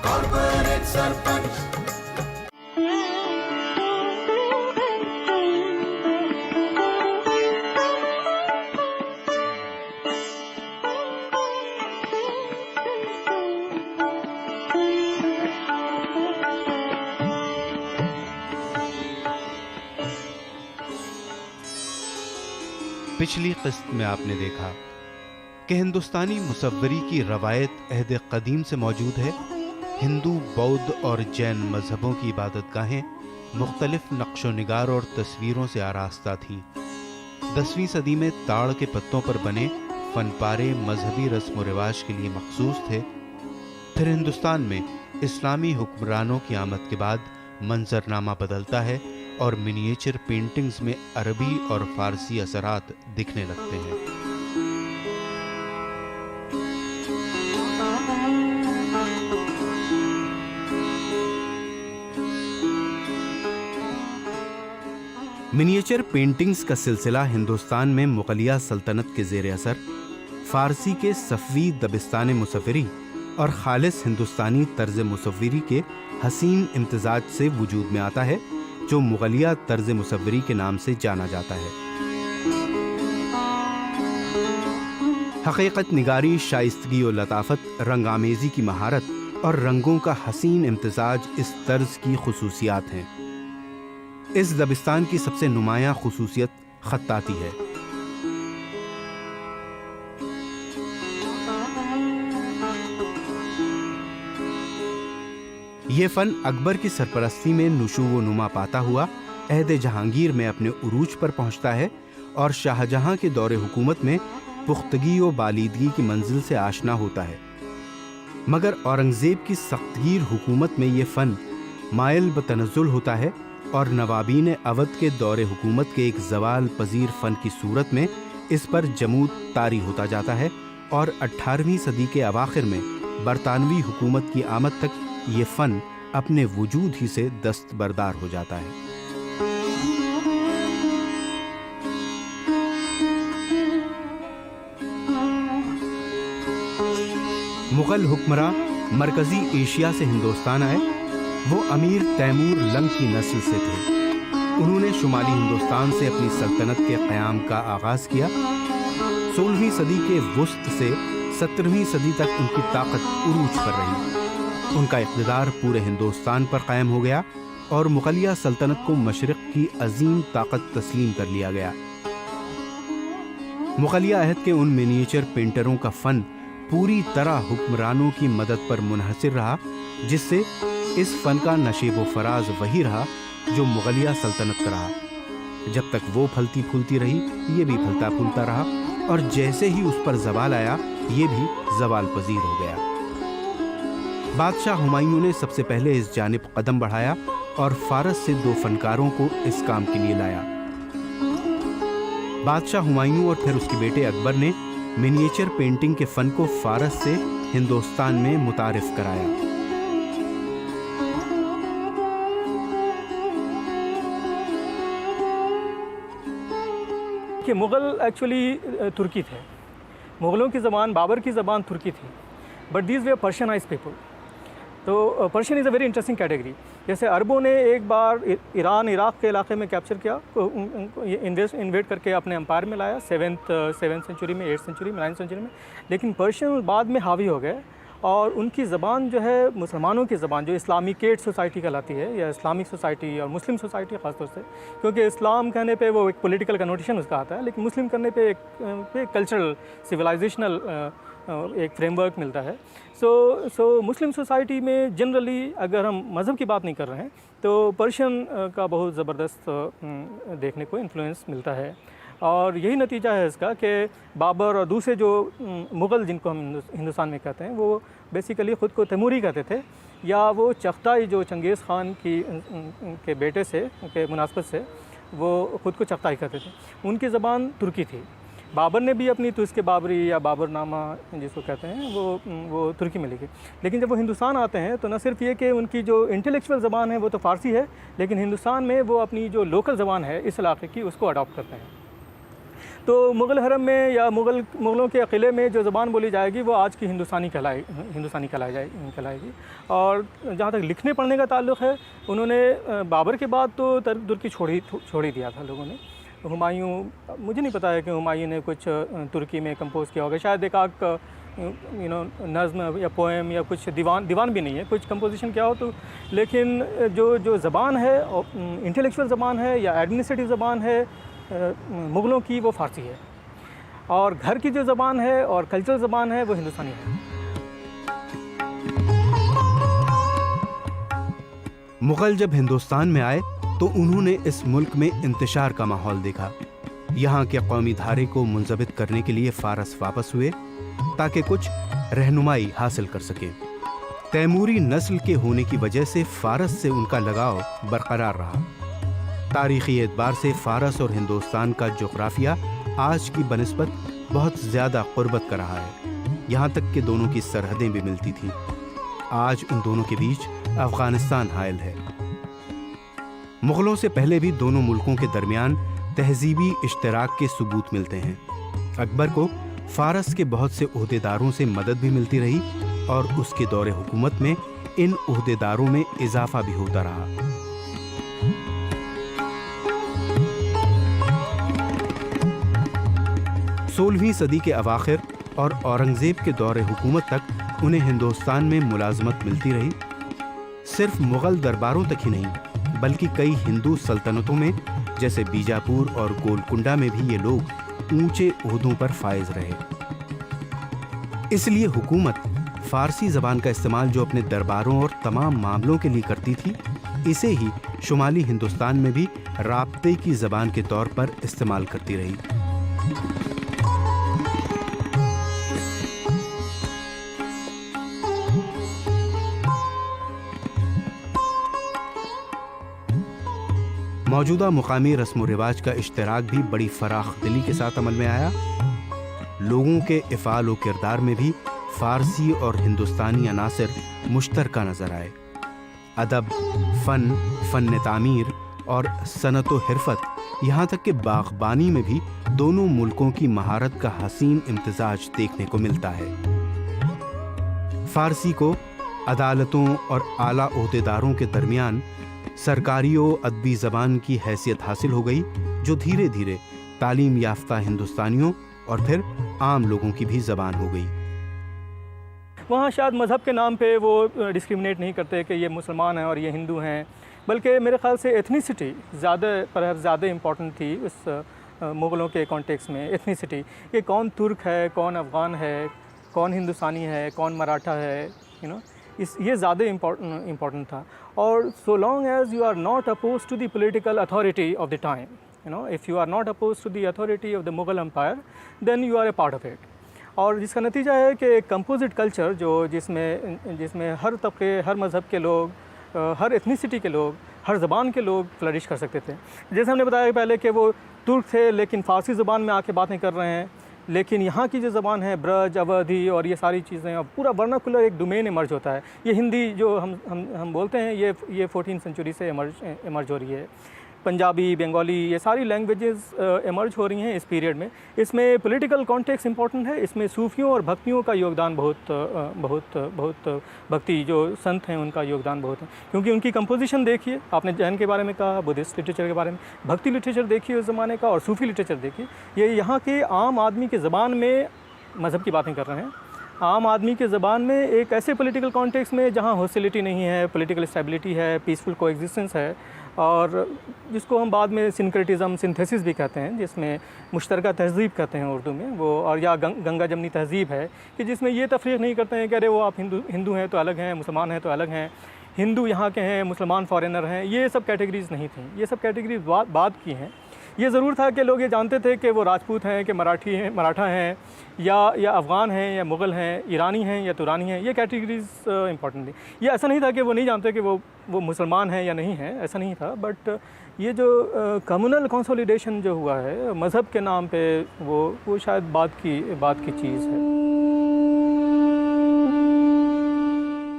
Corporate sarpanch. پچھلی قسط میں آپ نے دیکھا کہ ہندوستانی مصوری کی روایت عہد قدیم سے موجود ہے. ہندو، بودھ اور جین مذہبوں کی عبادت گاہیں مختلف نقش و نگار اور تصویروں سے آراستہ تھیں. 10ویں صدی میں تاڑ کے پتوں پر بنے فن پارے مذہبی رسم و رواج کے لیے مخصوص تھے. پھر ہندوستان میں اسلامی حکمرانوں کی آمد کے بعد منظرنامہ بدلتا ہے اور منییچر پینٹنگز میں عربی اور فارسی اثرات دکھنے لگتے ہیں. منییچر پینٹنگز کا سلسلہ ہندوستان میں مغلیہ سلطنت کے زیر اثر فارسی کے صفوی دبستان مصوری اور خالص ہندوستانی طرز مصوری کے حسین امتزاج سے وجود میں آتا ہے، جو مغلیہ طرز مصوری کے نام سے جانا جاتا ہے. حقیقت نگاری، شائستگی و لطافت، رنگ آمیزی کی مہارت اور رنگوں کا حسین امتزاج اس طرز کی خصوصیات ہیں. اس دبستان کی سب سے نمایاں خصوصیت خطاطی ہے. یہ فن اکبر کی سرپرستی میں نشو و نما پاتا ہوا عہد جہانگیر میں اپنے عروج پر پہنچتا ہے اور شاہ جہاں کے دور حکومت میں پختگی و بالیدگی کی منزل سے آشنا ہوتا ہے. مگر اورنگزیب کی سختگیر حکومت میں یہ فن مائل بتنزل ہوتا ہے اور نوابین اودھ کے دور حکومت کے ایک زوال پذیر فن کی صورت میں اس پر جمود طاری ہوتا جاتا ہے اور 18ویں صدی کے اواخر میں برطانوی حکومت کی آمد تک یہ فن اپنے وجود ہی سے دستبردار ہو جاتا ہے. مغل حکمراں مرکزی ایشیا سے ہندوستان آئے. وہ امیر تیمور لنگ کی نسل سے تھے. انہوں نے شمالی ہندوستان سے اپنی سلطنت کے قیام کا آغاز کیا. 16ویں صدی کے وسط سے 17ویں صدی تک ان کی طاقت عروج پر رہی. ان کا اقتدار پورے ہندوستان پر قائم ہو گیا اور مغلیہ سلطنت کو مشرق کی عظیم طاقت تسلیم کر لیا گیا. مغلیہ عہد کے ان منییچر پینٹروں کا فن پوری طرح حکمرانوں کی مدد پر منحصر رہا، جس سے اس فن کا نشیب و فراز وہی رہا جو مغلیہ سلطنت کا رہا. جب تک وہ پھلتی پھولتی رہی، یہ بھی پھلتا پھولتا رہا، اور جیسے ہی اس پر زوال آیا، یہ بھی زوال پذیر ہو گیا. بادشاہ ہمایوں نے سب سے پہلے اس جانب قدم بڑھایا اور فارس سے 2 فنکاروں کو اس کام کے لیے لایا. بادشاہ ہمایوں اور پھر اس کے بیٹے اکبر نے منییچر پینٹنگ کے فن کو فارس سے ہندوستان میں متعارف کرایا. کہ مغل ایکچولی ترکی تھے. مغلوں کی زبان، بابر کی زبان ترکی تھی، بٹ دیز وے پرشینائز پیپل. تو Persian is a very interesting category. جیسے عربوں نے ایک بار ایران عراق کے علاقے میں کیپچر کیا، انویٹ کر کے اپنے امپائر میں لایا 7ویں سینچری میں، 8ویں سینچری میں، 9ویں سینچری میں. لیکن پرشین بعد میں حاوی ہو گئے اور ان کی زبان جو ہے مسلمانوں کی زبان، جو اسلامکیٹ سوسائٹی کہلاتی ہے، یا اسلامک سوسائٹی اور مسلم سوسائٹی خاص طور سے، کیونکہ اسلام کہنے پہ وہ ایک پولیٹیکل کنوٹیشن اس کا آتا ہے، لیکن مسلم کرنے پہ ایک کلچرل سویلائزیشنل ایک فریم ورک ملتا ہے. سو مسلم سوسائٹی میں جنرلی اگر ہم مذہب کی بات نہیں کر رہے ہیں تو پرشین کا بہت زبردست دیکھنے کو انفلوئنس ملتا ہے. اور یہی نتیجہ ہے اس کا کہ بابر اور دوسرے جو مغل جن کو ہم ہندوستان میں کہتے ہیں، وہ بیسیکلی خود کو تیموری کہتے تھے، یا وہ چغتائی جو چنگیز خان کے بیٹے سے کے مناسبت سے وہ خود کو چغتائی کہتے تھے. ان کی زبان ترکی تھی. بابر نے بھی اپنی تو اس کے بابری یا بابر نامہ جس کو کہتے ہیں وہ ترکی میں لکھی. لیکن جب وہ ہندوستان آتے ہیں تو نہ صرف یہ کہ ان کی جو انٹلیکچوئل زبان ہے وہ تو فارسی ہے، لیکن ہندوستان میں وہ اپنی جو لوکل زبان ہے اس علاقے کی، اس کو اڈاپٹ کرتے ہیں. تو مغل حرم میں یا مغلوں کے قلعے میں جو زبان بولی جائے گی وہ آج کی ہندوستانی کہلائے گی. اور جہاں تک لکھنے پڑھنے کا تعلق ہے انہوں نے بابر کے بعد تو ترکی چھوڑ ہی دیا تھا لوگوں نے. ہمایوں مجھے نہیں پتا ہے کہ ہمایوں نے کچھ ترکی میں کمپوز کیا ہوگا, شاید ایک آدھ نظم یا پوئم یا کچھ دیوان بھی نہیں ہے, کچھ کمپوزیشن کیا ہو تو. لیکن جو زبان ہے انٹلیکچوئل زبان ہے یا ایڈمنسٹریٹو زبان ہے مغلوں کی, وہ فارسی ہے, اور گھر کی جو زبان ہے اور کلچرل زبان ہے وہ ہندوستانی ہے. مغل جب ہندوستان میں آئے تو انہوں نے اس ملک میں انتشار کا ماحول دیکھا. یہاں کے قومی دھارے کو منضبط کرنے کے لیے فارس واپس ہوئے تاکہ کچھ رہنمائی حاصل کر سکیں. تیموری نسل کے ہونے کی وجہ سے فارس سے ان کا لگاؤ برقرار رہا. تاریخی اعتبار سے فارس اور ہندوستان کا جغرافیہ آج کی بنسبت بہت زیادہ قربت کا رہا ہے, یہاں تک کہ دونوں کی سرحدیں بھی ملتی تھیں. آج ان دونوں کے بیچ افغانستان حائل ہے. مغلوں سے پہلے بھی دونوں ملکوں کے درمیان تہذیبی اشتراک کے ثبوت ملتے ہیں. اکبر کو فارس کے بہت سے عہدیداروں سے مدد بھی ملتی رہی اور اس کے دور حکومت میں ان عہدیداروں میں اضافہ بھی ہوتا رہا. 16ویں صدی کے اواخر اور اورنگزیب کے دور حکومت تک انہیں ہندوستان میں ملازمت ملتی رہی. صرف مغل درباروں تک ہی نہیں بلکہ کئی ہندو سلطنتوں میں جیسے بیجاپور اور گولکنڈا میں بھی یہ لوگ اونچے عہدوں پر فائز رہے. اس لیے حکومت فارسی زبان کا استعمال جو اپنے درباروں اور تمام معاملوں کے لیے کرتی تھی, اسے ہی شمالی ہندوستان میں بھی رابطے کی زبان کے طور پر استعمال کرتی رہی. موجودہ مقامی رسم و رواج کا اشتراک بھی بڑی فراخ دلی کے ساتھ عمل میں آیا. لوگوں کے افعال و کردار میں بھی فارسی اور ہندوستانی عناصر مشترکہ نظر آئے. ادب، فن تعمیر اور صنعت و حرفت، یہاں تک کہ باغبانی میں بھی دونوں ملکوں کی مہارت کا حسین امتزاج دیکھنے کو ملتا ہے. فارسی کو عدالتوں اور اعلیٰ عہدیداروں کے درمیان سرکاری و ادبی زبان کی حیثیت حاصل ہو گئی، جو دھیرے دھیرے تعلیم یافتہ ہندوستانیوں اور پھر عام لوگوں کی بھی زبان ہو گئی. وہاں شاید مذہب کے نام پہ وہ ڈسکریمنیٹ نہیں کرتے کہ یہ مسلمان ہیں اور یہ ہندو ہیں، بلکہ میرے خیال سے ایتھنیسٹی زیادہ امپورٹنٹ تھی اس مغلوں کے کانٹیکس میں. ایتھنیسٹی کہ کون ترک ہے، کون افغان ہے، کون ہندوستانی ہے، کون مراٹھا ہے، یہ زیادہ امپورٹنٹ تھا. اور so long as you are not opposed to the political authority of the time, if you are not opposed to the authority of the Mughal Empire, then you are a part of it. اور جس کا نتیجہ ہے کہ composite culture جس میں ہر طبقے، ہر مذہب کے لوگ، ہر ایتھنیسٹی کے لوگ، ہر زبان کے لوگ فلرش کر سکتے تھے. جیسے ہم نے بتایا پہلے کہ وہ ترک تھے لیکن فارسی زبان میں آ کے باتیں کر رہے ہیں، لیکن یہاں کی جو زبان ہے برج، اودھی اور یہ ساری چیزیں، اور پورا ورناکولر ایک ڈومین ایمرج ہوتا ہے. یہ ہندی جو ہم بولتے ہیں یہ 14 سینچری سے ایمرج ہو رہی ہے. پنجابی، بنگالی، یہ ساری لینگویجز ایمرج ہو رہی ہیں اس پیریڈ میں. اس میں پولیٹیکل کانٹیکس امپورٹنٹ ہے. اس میں صوفیوں اور بھکتیوں کا یوگدان بہت بھکتی جو سنت ہیں ان کا یوگدان بہت ہے، کیونکہ ان کی کمپوزیشن دیکھیے. آپ نے جین کے بارے میں کہا، بدھسٹ لٹریچر کے بارے میں، بھکتی لٹریچر دیکھیے اس زمانے کا، اور صوفی لٹریچر دیکھیے. یہ یہاں کے عام آدمی کی زبان میں مذہب کی باتیں کر رہے ہیں. عام آدمی کی زبان میں ایک ایسے پولیٹیکل کانٹیکس میں جہاں ہاسٹیلٹی نہیں ہے، پولیٹیکل اسٹیبلٹی ہے، پیسفل کو ایگزسٹنس ہے، اور جس کو ہم بعد میں سنکریٹزم، سنتھیسس بھی کہتے ہیں، جس میں مشترکہ تہذیب کہتے ہیں اردو میں وہ، اور یا گنگا جمنی تہذیب ہے کہ جس میں یہ تفریق نہیں کرتے ہیں کہ ارے وہ آپ ہندو ہیں تو الگ ہیں، مسلمان ہیں تو الگ ہیں، ہندو یہاں کے ہیں، مسلمان فارینر ہیں. یہ سب کیٹیگریز نہیں تھیں. یہ سب کیٹیگریز بعد کی ہیں. یہ ضرور تھا کہ لوگ یہ جانتے تھے کہ وہ راجپوت ہیں، کہ مراٹھی ہیں، مراٹھا ہیں، یا افغان ہیں، یا مغل ہیں، ایرانی ہیں یا تورانی ہیں. یہ کیٹیگریز امپورٹنٹ تھی. یہ ایسا نہیں تھا کہ وہ نہیں جانتے کہ وہ مسلمان ہیں یا نہیں ہیں، ایسا نہیں تھا. بٹ یہ جو کمیونل کنسولیڈیشن جو ہوا ہے مذہب کے نام پہ، وہ شاید بعد کی چیز ہے.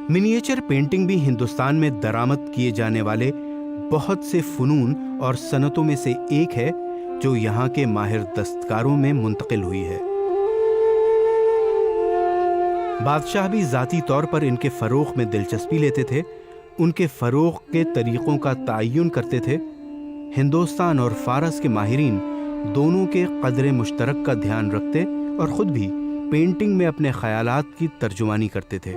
منیچر پینٹنگ بھی ہندوستان میں درآمد کیے جانے والے بہت سے فنون اور صنعتوں میں سے ایک ہے جو یہاں کے ماہر دستکاروں میں منتقل ہوئی ہے۔ بادشاہ بھی ذاتی طور پر ان کے فروغ میں دلچسپی لیتے تھے، ان کے فروغ کے طریقوں کا تعین کرتے تھے۔ ہندوستان اور فارس کے ماہرین دونوں کے قدر مشترک کا دھیان رکھتے اور خود بھی پینٹنگ میں اپنے خیالات کی ترجمانی کرتے تھے۔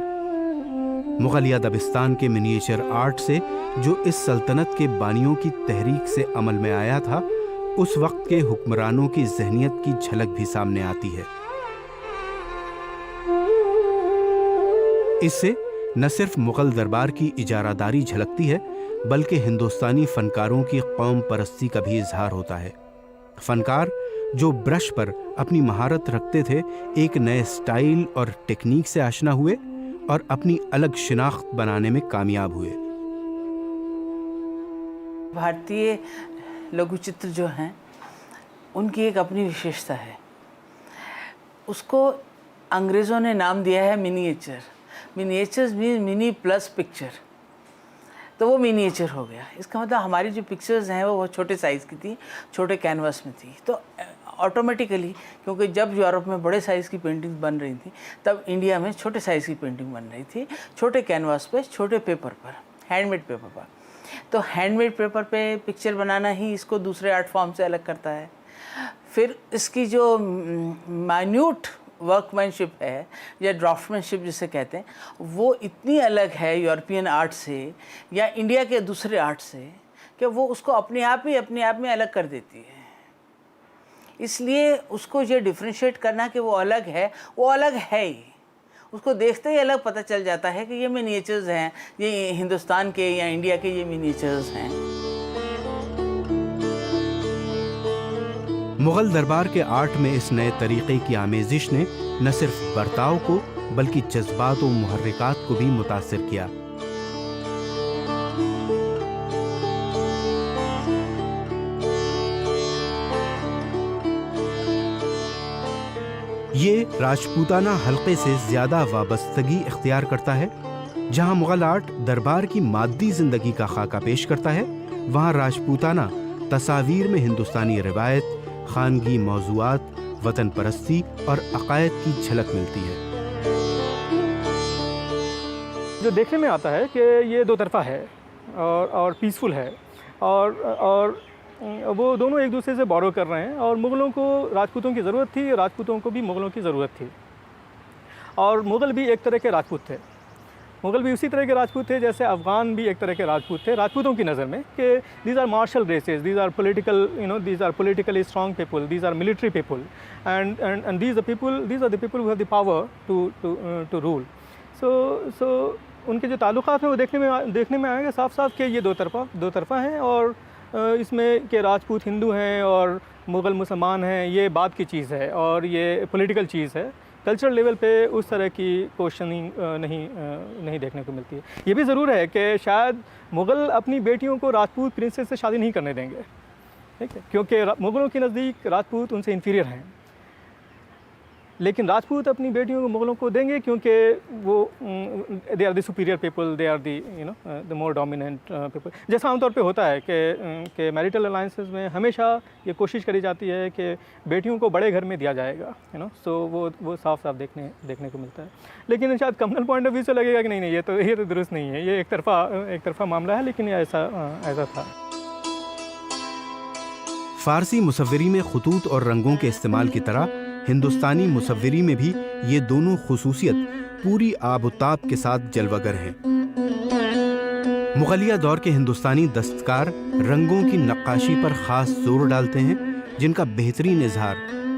مغلیہ دبستان کے منیچر آرٹ سے جو اس سلطنت کے بانیوں کی تحریک سے عمل میں آیا تھا، اس وقت کے حکمرانوں کی ذہنیت کی جھلک بھی سامنے آتی ہے۔ اس سے نہ صرف مغل دربار کی اجارہ داری جھلکتی ہے، بلکہ ہندوستانی فنکاروں کی قوم پرستی کا بھی اظہار ہوتا ہے۔ فنکار جو برش پر اپنی مہارت رکھتے تھے، ایک نئے سٹائل اور ٹیکنیک سے آشنا ہوئے اور اپنی الگ شناخت بنانے میں کامیاب ہوئے۔ بھارتی لگو چتر جو ہیں ان کی ایک اپنی وشیشتا ہے، اس کو انگریزوں نے نام دیا ہے منیچر۔ منیچر مین منی پلس پکچر، تو وہ منیچر ہو گیا۔ اس کا مطلب ہماری جو پکچرز ہیں وہ چھوٹے سائز کی تھی، چھوٹے کینوس میں تھی، تو آٹومیٹیکلی کیونکہ جب یورپ میں بڑے سائز کی پینٹنگ بن رہی تھیں، تب انڈیا میں چھوٹے سائز کی پینٹنگ بن رہی تھی، چھوٹے کینوس پہ، چھوٹے پیپر پر، ہینڈ میڈ پیپر پر۔ تو ہینڈ میڈ پیپر پہ پکچر بنانا ہی اس کو دوسرے آرٹ فارم سے الگ کرتا ہے۔ پھر اس کی جو مائنیوٹ ورک مین شپ ہے یا ڈرافٹ مین شپ جسے کہتے ہیں، وہ اتنی الگ ہے یورپین آرٹ سے یا انڈیا کے دوسرے آرٹ سے کہ وہ اس کو اپنے آپ میں الگ کر دیتی ہے۔ اس لیے اس کو یہ ڈفرینشیٹ کرنا کہ وہ الگ ہے، وہ الگ ہے ہی، اس کو دیکھتے ہی الگ پتہ چل جاتا ہے کہ یہ منیچرز ہیں، یہ ہندوستان کے یا انڈیا کے یہ منیچرز ہیں۔ مغل دربار کے آرٹ میں اس نئے طریقے کی آمیزش نے نہ صرف برتاؤ کو بلکہ جذبات و محرکات کو بھی متاثر کیا۔ یہ راجپوتانہ حلقے سے زیادہ وابستگی اختیار کرتا ہے۔ جہاں مغل آرٹ دربار کی مادی زندگی کا خاکہ پیش کرتا ہے، وہاں راجپوتانہ تصاویر میں ہندوستانی روایت، خانگی موضوعات، وطن پرستی اور عقائد کی جھلک ملتی ہے۔ جو دیکھنے میں آتا ہے کہ یہ دو طرفہ ہے اور پیسفل ہے، اور وہ دونوں ایک دوسرے سے بورو کر رہے ہیں، اور مغلوں کو راجپوتوں کی ضرورت تھی، راجپوتوں کو بھی مغلوں کی ضرورت تھی، اور مغل بھی ایک طرح کے راجپوت تھے۔ مغل بھی اسی طرح کے راجپوت تھے جیسے افغان بھی ایک طرح کے راجپوت تھے راجپوتوں کی نظر میں، کہ these are martial races, these are political, these are politically strong people, these are military people, and these are the people who have the power to rule. So ان کے جو تعلقات ہیں وہ دیکھنے میں آئے گا صاف صاف کہ یہ دو طرفہ ہیں، اور اس میں کہ راجپوت ہندو ہیں اور مغل مسلمان ہیں، یہ بات کی چیز ہے، اور یہ پولیٹیکل چیز ہے۔ کلچرل لیول پہ اس طرح کی کوشچننگ نہیں دیکھنے کو ملتی ہے۔ یہ بھی ضرور ہے کہ شاید مغل اپنی بیٹیوں کو راجپوت پرنسس سے شادی نہیں کرنے دیں گے، ٹھیک ہے، کیونکہ مغلوں کے نزدیک راجپوت ان سے انفیریئر ہیں، لیکن راجپوت اپنی بیٹیوں کو مغلوں کو دیں گے کیونکہ وہ they are the superior people, they are the the more dominant people. جیسا عام طور پہ ہوتا ہے کہ میریٹل الائنسز میں ہمیشہ یہ کوشش کری جاتی ہے کہ بیٹیوں کو بڑے گھر میں دیا جائے گا، سو وہ صاف صاف دیکھنے کو ملتا ہے۔ لیکن شاید کمنل پوائنٹ آف ویو سے لگے گا کہ نہیں یہ تو درست نہیں ہے، یہ ایک طرفہ معاملہ ہے، لیکن یہ ایسا تھا۔ فارسی مصوری میں خطوط اور رنگوں کے استعمال کی طرح ہندوستانی مصوری میں بھی یہ دونوں خصوصیت پوری آب و تاب کے ساتھ جلوہ گر ہیں۔ مغلیہ دور کے ہندوستانی دستکار رنگوں کی نقاشی پر خاص زور ڈالتے ہیں، جن کا بہترین اظہار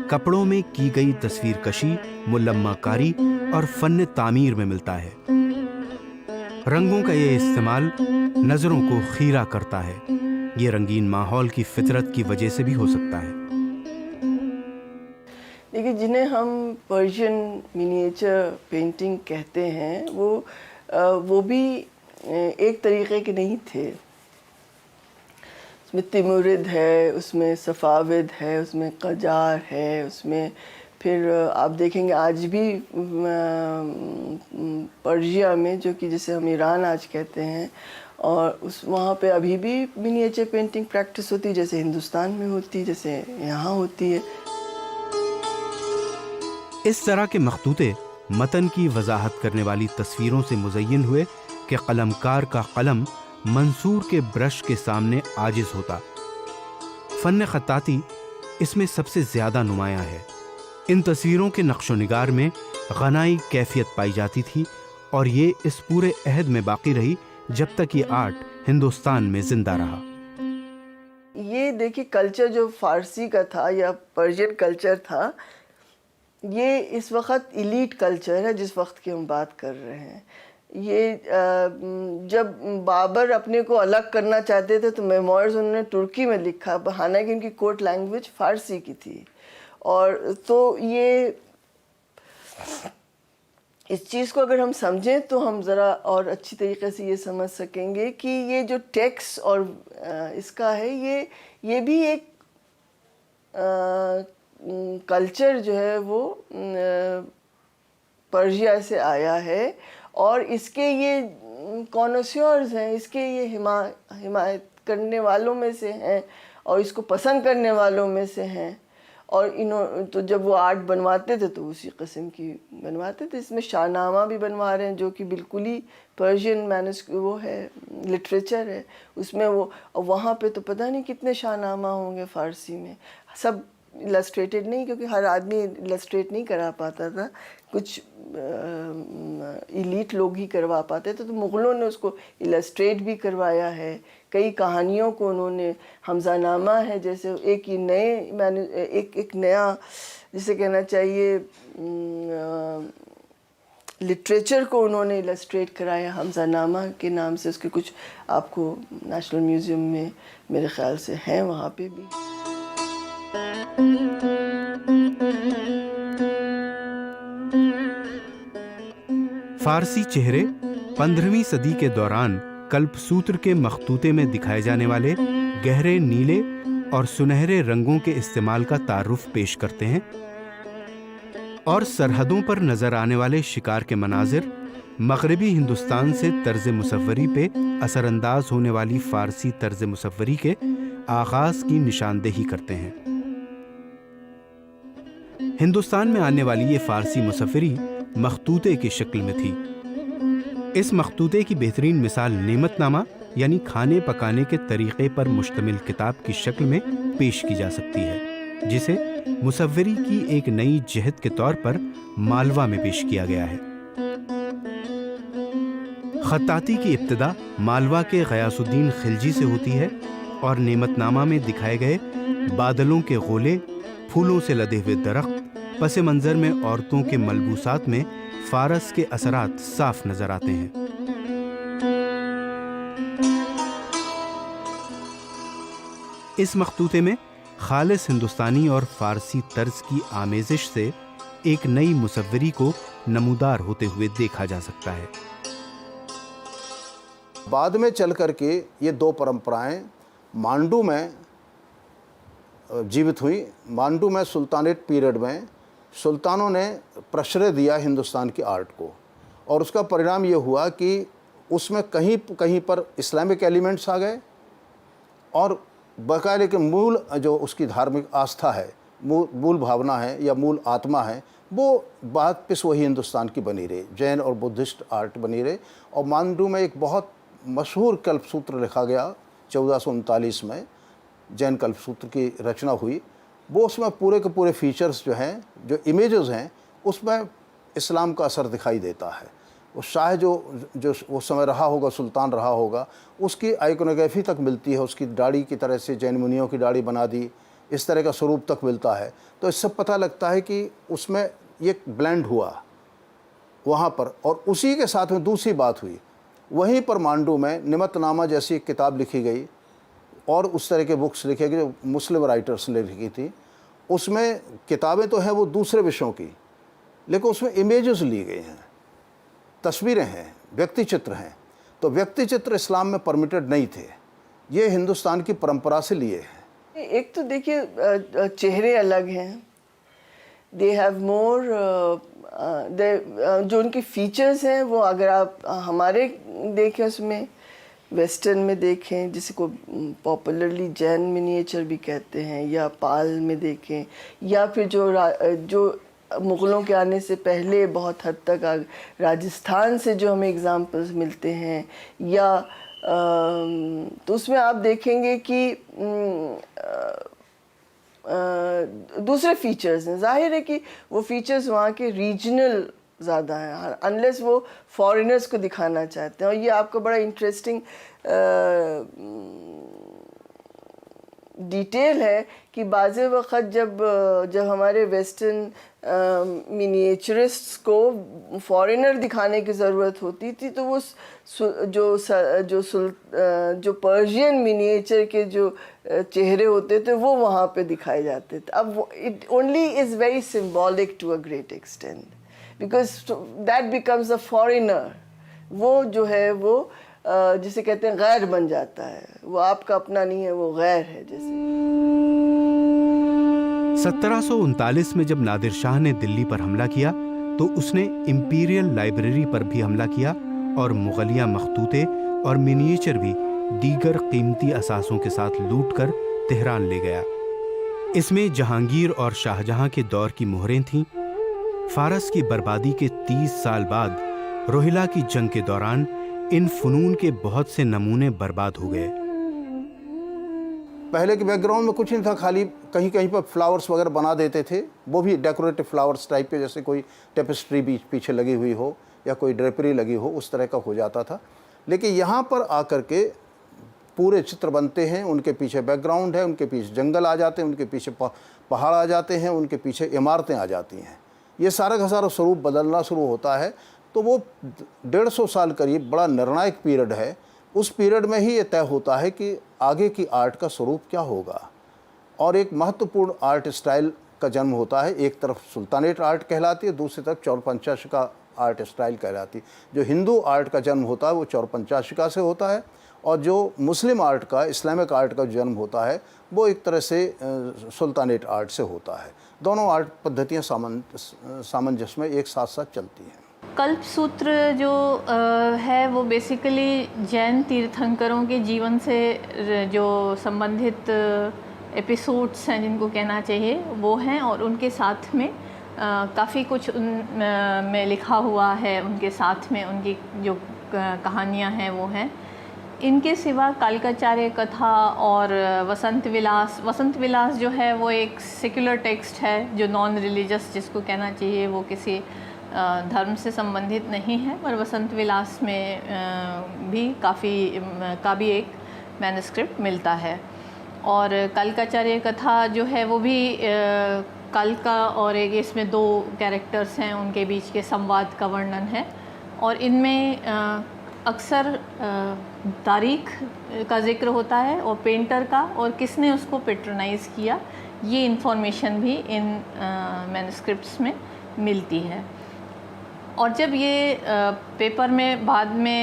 کپڑوں میں کی گئی تصویر کشی، ملمہ کاری اور فن تعمیر میں ملتا ہے۔ رنگوں کا یہ استعمال نظروں کو خیرہ کرتا ہے۔ یہ رنگین ماحول کی فطرت کی وجہ سے بھی ہو سکتا ہے۔ دیکھیے، جنہیں ہم پرشین منیچر پینٹنگ کہتے ہیں، وہ بھی ایک طریقے کے نہیں تھے۔ اس میں تیمورد ہے، اس میں صفاوید ہے، اس میں قجار ہے، اس میں پھر آپ دیکھیں گے آج بھی پرشیا میں، جو کہ جسے ہم ایران آج کہتے ہیں، اور وہاں پہ ابھی بھی منیچر پینٹنگ پریکٹس ہوتی ہے، جیسے ہندوستان میں ہوتی ہے، جیسے یہاں ہوتی ہے۔ اس طرح کے مخطوطے متن کی وضاحت کرنے والی تصویروں سے مزین ہوئے کہ قلمکار کا قلم منصور کے برش کے سامنے عاجز ہوتا۔ فن خطاطی اس میں سب سے زیادہ نمایاں ہے۔ ان تصویروں کے نقش و نگار میں غنائی کیفیت پائی جاتی تھی، اور یہ اس پورے عہد میں باقی رہی جب تک یہ آرٹ ہندوستان میں زندہ رہا۔ یہ دیکھیے کلچر جو فارسی کا تھا یا پرشین کلچر تھا، یہ اس وقت ایلیٹ کلچر ہے جس وقت کی ہم بات کر رہے ہیں۔ یہ جب بابر اپنے کو الگ کرنا چاہتے تھے تو میموائرز انہوں نے ترکی میں لکھا، حالانکہ ان کی کورٹ لینگویج فارسی کی تھی۔ اور تو یہ اس چیز کو اگر ہم سمجھیں تو ہم ذرا اور اچھی طریقے سے یہ سمجھ سکیں گے کہ یہ جو ٹیکسٹ اور اس کا ہے، یہ بھی ایک کلچر جو ہے وہ پرشیا سے آیا ہے، اور اس کے یہ کونسیورز ہیں، اس کے یہ حمایت کرنے والوں میں سے ہیں، اور اس کو پسند کرنے والوں میں سے ہیں۔ اور تو جب وہ آرٹ بنواتے تھے تو اسی قسم کی بنواتے تھے۔ اس میں شاہ نامہ بھی بنوا رہے ہیں جو کہ بالکل ہی پرشین وہ ہے، لٹریچر ہے اس میں۔ وہ وہاں پہ تو پتہ نہیں کتنے شاہ نامہ ہوں گے فارسی میں، سب السٹریٹڈ نہیں، کیونکہ ہر آدمی السٹریٹ نہیں کرا پاتا تھا، کچھ ایلیٹ لوگ ہی کروا پاتے تھے۔ تو مغلوں نے اس کو السٹریٹ بھی کروایا ہے، کئی کہانیوں کو انہوں نے حمزہ نامہ ہے جیسے ایک نیا جسے کہنا چاہیے لٹریچر کو انہوں نے السٹریٹ کرایا حمزہ نامہ کے نام سے۔ اس کے کچھ آپ کو نیشنل میوزیم میں میرے خیال سے ہیں وہاں پہ بھی۔ فارسی چہرے 15ویں صدی کے دوران کلپ سوتر کے مخطوطے میں دکھائے جانے والے گہرے نیلے اور سنہرے رنگوں کے استعمال کا تعارف پیش کرتے ہیں، اور سرحدوں پر نظر آنے والے شکار کے مناظر مغربی ہندوستان سے طرز مصوری پہ اثر انداز ہونے والی فارسی طرز مصوری کے آغاز کی نشاندہی کرتے ہیں۔ ہندوستان میں آنے والی یہ فارسی مصوری مخطوطے کی شکل میں تھی۔ اس مخطوطے کی بہترین مثال نعمت نامہ یعنی کھانے پکانے کے طریقے پر مشتمل کتاب کی شکل میں پیش کی جا سکتی ہے، جسے مصوری کی ایک نئی جہت کے طور پر مالوا میں پیش کیا گیا ہے۔ خطاطی کی ابتدا مالوا کے غیاث الدین خلجی سے ہوتی ہے، اور نعمت نامہ میں دکھائے گئے بادلوں کے غولے، پھولوں سے لدے ہوئے درخت، پس منظر میں عورتوں کے ملبوسات میں فارس کے اثرات صاف نظر آتے ہیں۔ اس مخطوطے میں خالص ہندوستانی اور فارسی طرز کی آمیزش سے ایک نئی مصوری کو نمودار ہوتے ہوئے دیکھا جا سکتا ہے۔ بعد میں چل کر کے یہ دو پرمپرائیں مانڈو میں جیوت ہوئی۔ مانڈو میں سلطانیٹ پیریڈ میں سلطانوں نے پرشرے دیا ہندوستان کی آرٹ کو، اور اس کا پرینام یہ ہوا کہ اس میں کہیں پر اسلامک ایلیمنٹس آ گئے، اور باقاعدہ کہ مول جو اس کی دھارمک آستھا ہے، مول بھاونا ہے یا مول آتما ہے، وہ بات پس وہی ہندوستان کی بنی رہی، جین اور بدھسٹ آرٹ بنی رہی۔ اور مانڈو میں ایک بہت مشہور کلپ سوتر لکھا گیا 1439 میں، جین کلپ سوتر کی رچنا ہوئی۔ وہ اس میں پورے کے پورے فیچرز جو ہیں، جو امیجز ہیں، اس میں اسلام کا اثر دکھائی دیتا ہے۔ وہ شاہ جو اس سمے رہا ہوگا، سلطان رہا ہوگا، اس کی آئیکونوگرافی تک ملتی ہے، اس کی داڑھی کی طرح سے جین منیوں کی داڑھی بنا دی، اس طرح کا سوروپ تک ملتا ہے۔ تو اس سے پتہ لگتا ہے کہ اس میں یہ بلینڈ ہوا وہاں پر۔ اور اسی کے ساتھ میں دوسری بات ہوئی، وہیں پر مانڈو میں نمت نامہ جیسی ایک کتاب لکھی گئی، اور اس طرح کے بکس لکھے گئے جو مسلم رائٹرس نے لکھی تھی۔ اس میں کتابیں تو ہیں وہ دوسرے وشوں کی، لیکن اس میں امیجز لی گئی ہیں، تصویریں ہیں، ویکتی چتر ہیں۔ تو ویکتی چتر اسلام میں پرمیٹڈ نہیں تھے، یہ ہندوستان کی پرمپرا سے لیے ہیں۔ ایک تو دیکھیے چہرے الگ ہیں، دے ہیو مور، جو ان کی فیچرز ہیں وہ اگر آپ ہمارے دیکھیں اس میں ویسٹرن میں دیکھیں جسے کو پاپولرلی جین منیچر بھی کہتے ہیں، یا پال میں دیکھیں، یا پھر جو مغلوں کے آنے سے پہلے بہت حد تک راجستھان سے جو ہمیں اگزامپلس ملتے ہیں، یا تو اس میں آپ دیکھیں گے کہ دوسرے فیچرز ہیں. ظاہر ہے کہ وہ فیچرز وہاں کے ریجنل زیادہ ہیں، انلیس وہ فارینرز کو دکھانا چاہتے ہیں. اور یہ آپ کو بڑا انٹرسٹنگ ڈیٹیل ہے کہ بعض وقت جب ہمارے ویسٹرن منیچرسٹس کو فارینر دکھانے کی ضرورت ہوتی تھی تو وہ جو پرشین منیچر کے جو چہرے ہوتے تھے وہ وہاں پہ دکھائے جاتے تھے. اب it only is very symbolic to a great extent because that becomes a foreigner. وہ جو ہے وہ جسے کہتے ہیں غیر بن جاتا ہے، وہ آپ کا اپنا نہیں ہے، وہ غیر ہے. جیسے 1739 میں جب نادر شاہ نے دلی پر حملہ کیا تو اس نے امپیریل لائبریری پر بھی حملہ کیا اور مغلیہ مخطوطے اور منیچر بھی دیگر قیمتی اثاثوں کے ساتھ لوٹ کر تہران لے گیا. اس میں جہانگیر اور شاہجہاں کے دور کی مہریں تھیں. فارس کی بربادی کے 30 سال بعد روہیلا کی جنگ کے دوران ان فنون کے بہت سے نمونے برباد ہو گئے. پہلے کے بیک گراؤنڈ میں کچھ نہیں تھا، خالی کہیں کہیں پر فلاورز وغیرہ بنا دیتے تھے، وہ بھی ڈیکوریٹو فلاورز ٹائپ کے، جیسے کوئی ٹیپسٹری بھی پیچھے لگی ہوئی ہو یا کوئی ڈریپری لگی ہو، اس طرح کا ہو جاتا تھا. لیکن یہاں پر آ کر کے پورے چتر بنتے ہیں، ان کے پیچھے بیک گراؤنڈ ہے، ان کے پیچھے جنگل آ جاتے ہیں، ان کے پیچھے پہاڑ آ جاتے ہیں، ان کے پیچھے عمارتیں آ جاتی ہیں. یہ سارا کا سارا سوروپ بدلنا شروع ہوتا ہے. تو وہ 150 سال قریب بڑا نرنائک پیریڈ ہے. اس پیریڈ میں ہی یہ طے ہوتا ہے کہ آگے کی آرٹ کا سوروپ کیا ہوگا. اور ایک مہتوپورن آرٹ اسٹائل کا جنم ہوتا ہے. ایک طرف سلطانیٹ آرٹ کہلاتی ہے، دوسری طرف چور پنچاشکا آرٹ اسٹائل کہلاتی ہے. جو ہندو آرٹ کا جنم ہوتا ہے وہ چور پنچاشکا سے ہوتا ہے، اور جو مسلم آرٹ کا، اسلامک آرٹ کا جنم ہوتا ہے وہ ایک طرح سے سلطانیٹ آرٹ سے ہوتا ہے. دونوں آرٹ پدھتیاں سامنجس میں ایک ساتھ ساتھ چلتی ہیں. کلپ سوتر جو ہے وہ بیسیکلی جین تیرتھنکروں کے جیون سے جو سمبندھت ایپیسوڈس ہیں جن کو کہنا چاہیے وہ ہیں، اور ان کے ساتھ میں کافی کچھ ان میں لکھا ہوا ہے. ان کے ساتھ میں ان کی جو کہانیاں ہیں وہ ہیں. ان کے سوا کالکاچاریہ کتھا اور وسنت ولاس جو ہے وہ ایک سیکولر ٹیکسٹ ہے جو نان ریلیجس جس کو کہنا چاہیے، وہ کسی دھرم سے سمبندھت نہیں ہے. پر وسنت ولاس میں بھی کا بھی ایک مینوسکرپٹ ملتا ہے. اور کالکاچاریہ کتھا جو ہے وہ بھی کالکا اور ایک اس میں 2 کیریکٹرز ہیں، ان کے بیچ کے سمواد کا ورنن ہے. اور ان میں اکثر تاریخ کا ذکر ہوتا ہے اور پینٹر کا، اور کس نے اس کو پیٹرنائز کیا، یہ انفارمیشن بھی ان مینوسکرپٹس میں ملتی ہے. اور جب یہ پیپر میں بعد میں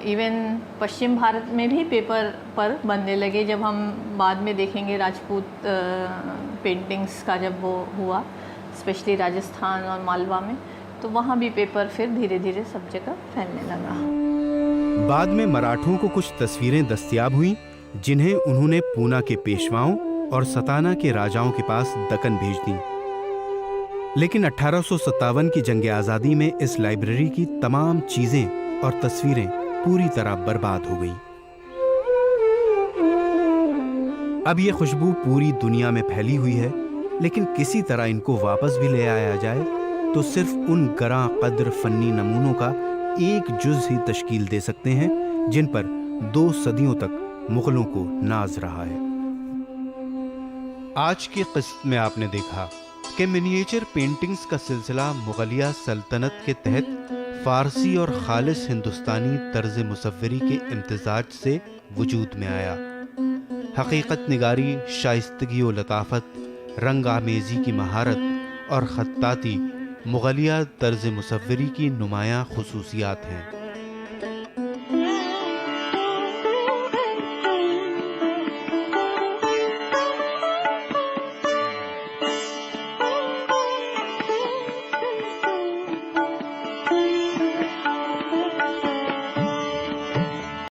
ایون پشچم بھارت میں بھی پیپر پر بننے لگے، جب ہم بعد میں دیکھیں گے راجپوت پینٹنگز کا جب وہ ہوا اسپیشلی راجستھان اور مالوا میں، تو وہاں بھی پیپر پھر دھیرے دھیرے سب جگہ پھیلنے لگا. بعد میں مراٹھوں کو کچھ تصویریں دستیاب ہوئیں جنہیں انہوں نے پونا کے پیشواؤں اور ستانا کے راجاؤں کے پاس دکن بھیج دیں. لیکن 1857 کی جنگ آزادی میں اس لائبریری کی تمام چیزیں اور تصویریں پوری طرح برباد ہو گئیں. اب یہ خوشبو پوری دنیا میں پھیلی ہوئی ہے، لیکن کسی طرح ان کو واپس بھی لے آیا جائے تو صرف ان گراں قدر فنی نمونوں کا ایک جز ہی تشکیل دے سکتے ہیں جن پر 2 صدیوں تک مغلوں کو ناز رہا ہے. آج کی قسط میں آپ نے دیکھا کہ منیچر پینٹنگز کا سلسلہ مغلیہ سلطنت کے تحت فارسی اور خالص ہندوستانی طرز مصوری کے امتزاج سے وجود میں آیا. حقیقت نگاری، شائستگی و لطافت، رنگ آمیزی کی مہارت اور خطاطی مغلیہ طرز مصوری کی نمایاں خصوصیات ہیں.